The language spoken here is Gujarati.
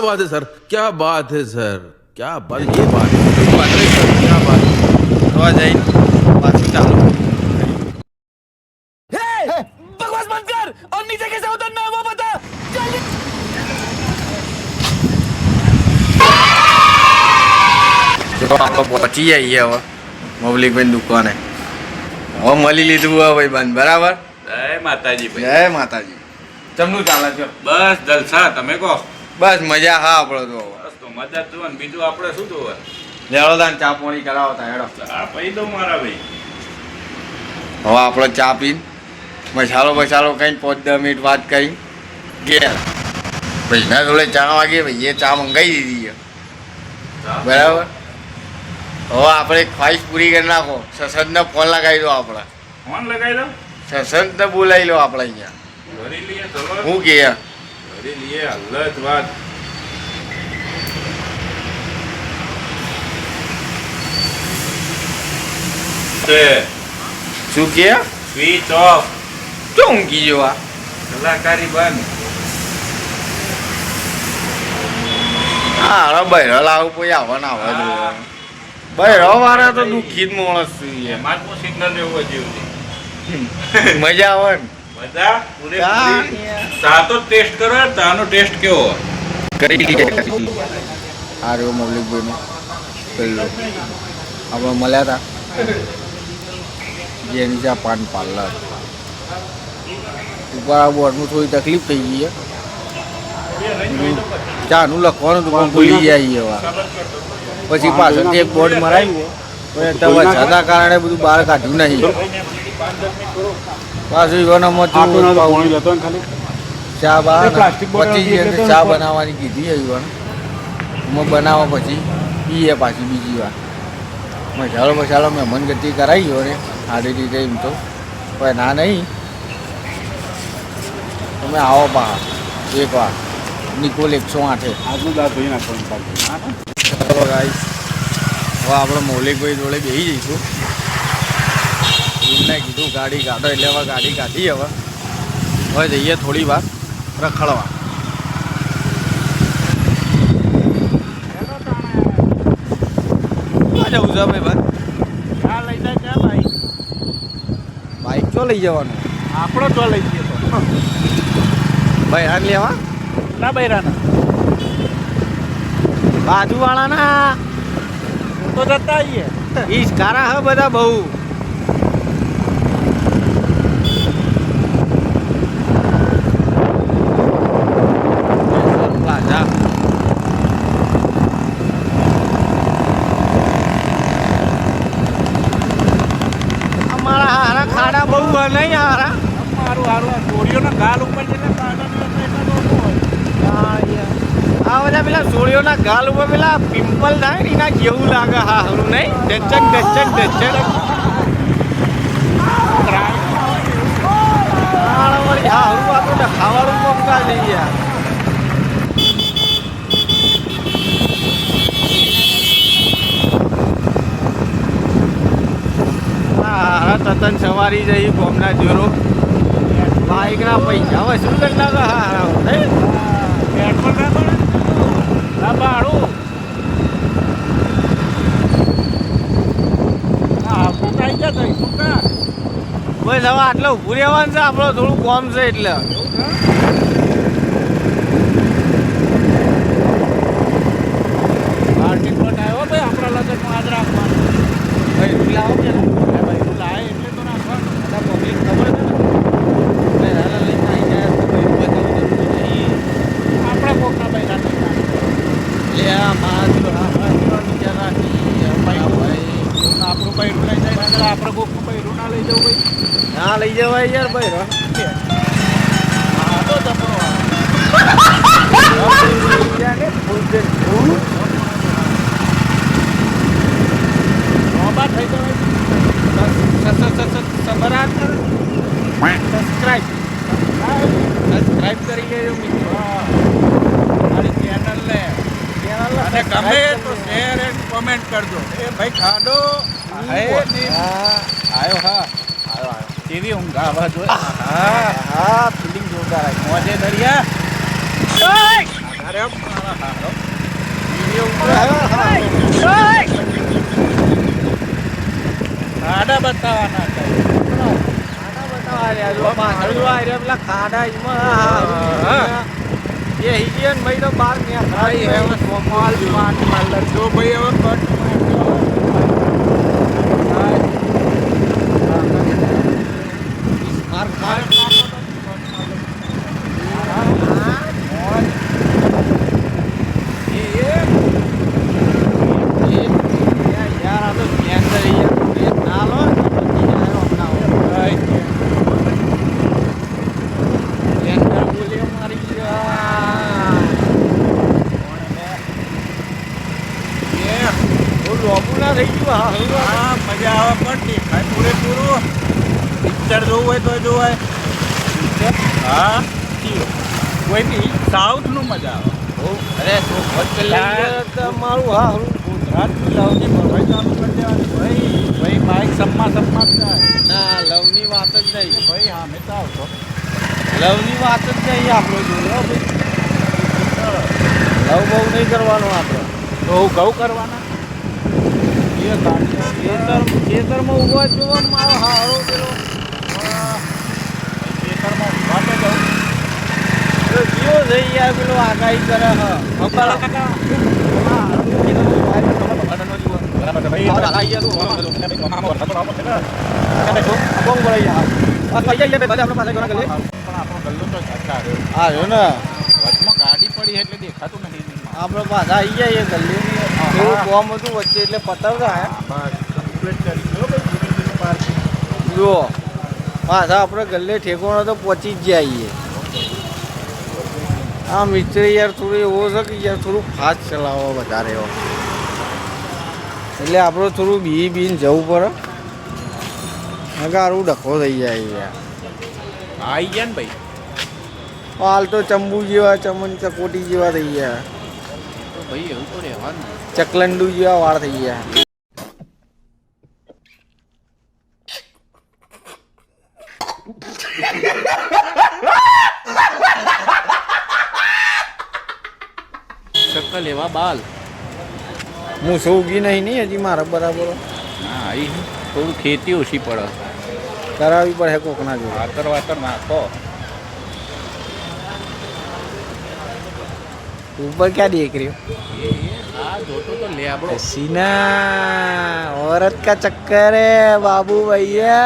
बात है सर, क्या बात है सर, क्या बात, ये बात है सर, क्या बात હવા જઈને પાછું ચાલુ बकवास बंद कर और नीचे कैसे उतरना है वो बता जल्दी। તો આપણે પહોંચી જઈએ હવે મૌલિકભાઈ દુકાને. હવે મળી લીધું હવે ભાઈ બંધ બરાબર. જય માતાજી ભાઈ. જય માતાજી. ચમનું ચાલે છે? બસ જલસા. તમે કહો. બસ મજા હા આપણો તો. બસ તો મજા જ જોવા ને બીજું આપણે શું જોવા. લેવડો દાન ચા પાણી કરાવતા હેડો. આ પૈ દો મારા ભાઈ. હવે આપણે ચા પીને મસાલો કઈ 5-10 મિનિટ વાત કરી ઘેર ભાઈના જોડે ચા વાગે ભાઈએ ચા મંગાવી દીધી છે બરાબર. હવે આપણે ખ્વાહિશ પૂરી કરી નાખો. સસંતને ફોન લગાવી દો આપણે. ફોન લગાવી દો. સસંતને બોલાવી લો આપણે અહીંયા. ઘરે લઈએ ચલો. હું કે ઘરે લઈએ હલ્લત વાત. શું કે સ્વિચ ઓફ. તો ઊંઘી જવા કલાકારી બંધ. હા હવે બહેરો લાવું કોઈ આવે ને આવે તો બહેરો વાળા તો દુઃખી જ માણસ છે. એમાં જ સિગ્નલ રહેવું જેવું મજા આવે ને મજા પૂરેપૂરી. ચા તો ટેસ્ટ કરો. ચાનો ટેસ્ટ કેવો કરી લઈએ. આ રહ્યો મૌલિકભાઈનો પેલો આપણે મળ્યા હતા જેની ચા પાન પાર્લર ઉપર આ બોર્ડનું થોડી તકલીફ થઈ ગઈ છે. ચાનું લખવાનું હતું પણ ભૂલી જાય હવે પછી પાછળથી એક બોર્ડ મરાવ્યું પણ તમે જતા કારણે બધું બહાર કાઢ્યું નહીં. પાછું ઈવનમાં ચા બહાર પછી ચા બનાવવાની કીધી ઈવન એમાં બનાવવા પછી પીએ પાછી બીજી વાર મસાલો મહેમાન ગતિ કરાવી ગયો ને સારી રીતે એમ તો પણ ના નહીં તમે આવો પા એક વાર નિકોલ 108 આજનું દાંત ધોઈ નાખવાનું ચલો ગાઈસ હવે આપણે મૌલિકભાઈ જોડે બેસી જઈશું. એમને કીધું ગાડી કાઢો એટલે હવે ગાડી કાઢી હવે જઈએ થોડી વાર રખડવા. જવું છે ભાઈ બસ ક્યાં લઈ જાય ક્યાં ભાઈ બાઈક ચો લઈ જવાનું આપણો તો લઈ જઈએ તો ભાઈ હાર લેવા ના બૈરાના બાજુવાળાના તો જતા આવીએ. ઈસકારા હ બધા બહુ. અમારા હારા ખાડા બહુ નહીં હારા. મારું હારું ચોરીઓના ગાલ ઉપર જઈને આ બધા પેલા સોળીઓના ગાલ ઉપર પેલા પિમ્પલ થાય ને એના જેવું લાગે. હા હારું નહીં ડચક હારું આપણે ખાવાનું પકડા જઈએ. હા તતન સવારી જઈ ગોમના જોરો બાઈકના પૈસા વસૂલ કરી લાગે. હા નહીં પેટ્રોલ ના પડે ના ભાડું આપણું કાંઈ ક્યાં થઈ શું બસ હવે આટલે ઊભું રહેવાનું છે. આપણો થોડું કોમ છે એટલે પાર્ટી પ્લોટ આવ્યો ભાઈ આપણા લગ્નમાં આજ રાખવાનું ભાઈ રૂપિયા આવો કે ભાઈ તું લાવે એટલે તો રાખવાનું બધા પબ્લિક ખબર છે ને ભાઈ લઈને આવી જાય તો ભાઈ રૂપિયા આપણા કોકના પૈસા નહીં લે આ મારા વિચાર રાખી ભાઈ આપણું પૈરું લઈ જાય ને આપણે કોકનું પૈરું ના લઈ જવું ભાઈ ના લઈ જવાય યાર ભાઈ હા તો જતો થઈ જવાય સબસ્ક્રાઇબ કરી લેજો મિત્રો. મારી ચેનલને અને ગમે તો શેર એન્ડ કોમેન્ટ કરજો. એ ભાઈ ખાડો આવ્યો હા કેવી ઊંઘ આવા જોઈએ. હા ફિલિંગ જોરદાર આવી. મોજે દરિયા અરે મારા હારો ખાડા બતાવવાના જો ભાઈ હવે મજા આવે પણ દેખાય પૂરેપૂરું પિક્ચર જોવું હોય તો જોવાય હા કોઈ બી સાઉથનું મજા આવે મારું હા ગુજરાતનું લવની ભરવાઈ ચાલુ કરી દેવાની ભાઈ બાઈક સમમાં જાય ના લવની વાત જ નહીં ભાઈ હા મેં તો આવતો લવની વાત જ નહીં આપણો જોયો લવ બહુ નહીં કરવાનો આપણે તો હું ઘઉં કરવાના એ ખેતરમાં ઉભા જોવા મારો હારો પેલો ખેતરમાં ઉભા તો જાઉં જીવો થઈ ગયા પેલો આગાહી કરે ગાડી પડી એટલે દેખાતું નહીં આપણે પાછા આવી જાય એ ગલ્લી એવું કોમ હતું વચ્ચે એટલે પતાવતા જુઓ પાછા આપણે ગલ્લે ઠેકોણો તો પહોંચી જ જઈએ આ મિસ્ત્રી યાર થોડું એવો છે કે યાર થોડું ફાસ્ટ ચલાવો વધારે એવો એટલે આપણે થોડું બીને જવું પડે નકારું ડખો થઈ જાય યાર આવી ગયા ને ભાઈ હાલ તો ચંબુ જેવા ચમન ચકોટી જેવા થઈ ગયા ભાઈ એવું તો રહેવાનું ચકલંડુ જેવા વાળ થઈ ગયા ચક્કલ એવા બાલ હું સૌગી નહીં હજી મારા બરાબર હા આવી થોડું ખેતી ઓછી પડે કરાવવી પડે કોકના જોડે વાતર નાખો ऊपर क्या देख रही हो આ જોતો તો લે આપણો सीना औरत का चक्कर है बाबू भैया